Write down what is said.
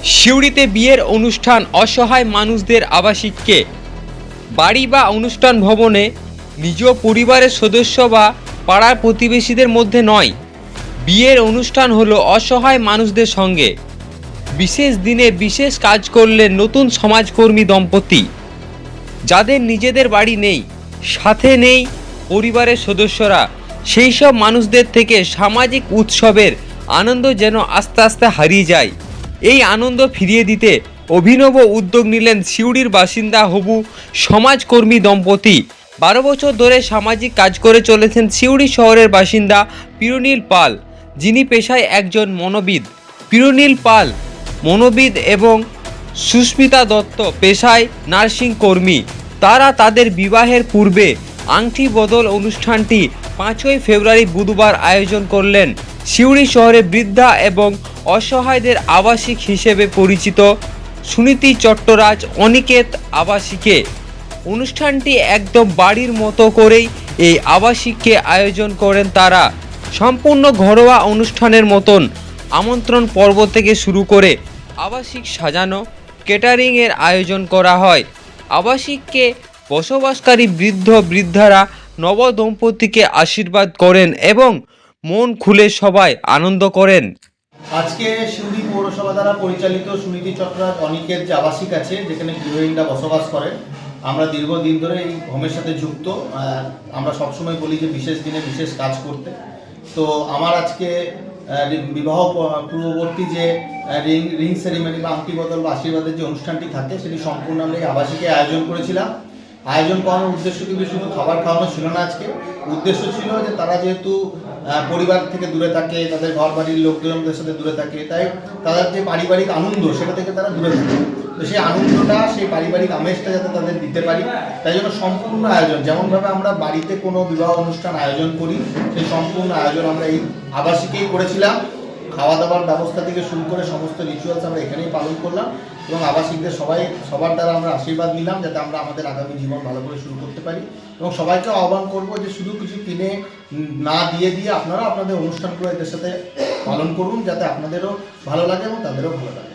সিউড়িতে বিয়ের অনুষ্ঠান অসহায় মানুষদের আবাসিককে বাড়ি বা অনুষ্ঠান ভবনে নিজ পরিবারের সদস্য বা পাড়ার প্রতিবেশীদের মধ্যে নয়। বিয়ের অনুষ্ঠান হলো অসহায় মানুষদের সঙ্গে। বিশেষ দিনে বিশেষ কাজ করলেন নতুন সমাজকর্মী দম্পতি, যাদের নিজেদের বাড়ি নেই, সাথে নেই পরিবারের সদস্যরা। সেই সব মানুষদের থেকে সামাজিক উৎসবের আনন্দ যেন আস্তে আস্তে হারিয়ে যায়। এই আনন্দ ফিরিয়ে দিতে অভিনব উদ্যোগ নিলেন সিউড়ির বাসিন্দা হবু সমাজকর্মী দম্পতি। 12 বছর ধরে সামাজিক কাজ করে চলেছেন সিউড়ি শহরের বাসিন্দা পিরুনীল পাল, যিনি পেশায় একজন মনোবিদ। পিরুনীল পাল মনোবিদ এবং সুস্মিতা দত্ত পেশায় নার্সিং কর্মী। তারা তাদের বিবাহের পূর্বে আংটি বদল অনুষ্ঠানটি 5ই ফেব্রুয়ারি বুধবার আয়োজন করলেন সিউড়ি শহরে বৃদ্ধা এবং অসহায়দের আবাসিক হিসেবে পরিচিত সুনীতি চট্টরাজ অনিকেত আবাসিকে। অনুষ্ঠানটি একদম বাড়ির মতো করেই এই আবাসিককে আয়োজন করেন তারা। সম্পূর্ণ ঘরোয়া অনুষ্ঠানের মতন আমন্ত্রণ পর্ব থেকে শুরু করে আবাসিক সাজানো, কেটারিংয়ের আয়োজন করা হয়। আবাসিককে বসবাসকারী বৃদ্ধারা নবদম্পতিকে আশীর্বাদ করেন এবং মন খুলে সবাই আনন্দ করেন। আজকে সিউড়ি পৌরসভা দ্বারা পরিচালিত সুনীতি চট্টরাজ অনিকেত যে আবাসিক আছে, যেখানে গৃহহীনরা বসবাস করে, আমরা দীর্ঘদিন ধরে এই হোমের সাথে যুক্ত। আমরা সবসময় বলি যে বিশেষ দিনে বিশেষ কাজ করতে। তো আমার আজকে বিবাহ পূর্ববর্তী যে রিং সেরিমনি বা আংটি বদল বা আশীর্বাদের যে অনুষ্ঠানটি থাকে, সেটি সম্পূর্ণ আমরা এই আবাসিকে আয়োজন করেছিলাম। আয়োজন করানোর উদ্দেশ্য কিন্তু শুধু খাবার খাওয়ানো ছিল না। আজকে উদ্দেশ্য ছিল যে তারা যেহেতু পরিবার থেকে দূরে থাকে, তাদের ঘর বাড়ির লোকজনদের সাথে দূরে থাকে, তাই তাদের যে পারিবারিক আনন্দ সেটা থেকে তারা দূরে থাকে। তো সেই আনন্দটা, সেই পারিবারিক আমেজটা যাতে তাদের দিতে পারি, তাই জন্য সম্পূর্ণ আয়োজন, যেমনভাবে আমরা বাড়িতে কোনো বিবাহ অনুষ্ঠান আয়োজন করি, সেই সম্পূর্ণ আয়োজন আমরা এই আবাসিকেই করেছিলাম। খাওয়া দাওয়ার ব্যবস্থা থেকে শুরু করে সমস্ত রিচুয়ালস আমরা এখানেই পালন করলাম এবং আবাসিকদের সবার দ্বারা আমরা আশীর্বাদ নিলাম যাতে আমরা আমাদের আগামী জীবন ভালো করে শুরু করতে পারি। এবং সবাইকে আহ্বান করবো যে শুধু কিছু কিনে না দিয়ে আপনারা আপনাদের অনুষ্ঠানগুলো এদের সাথে পালন করুন, যাতে আপনাদেরও ভালো লাগে এবং তাদেরও ভালো লাগে।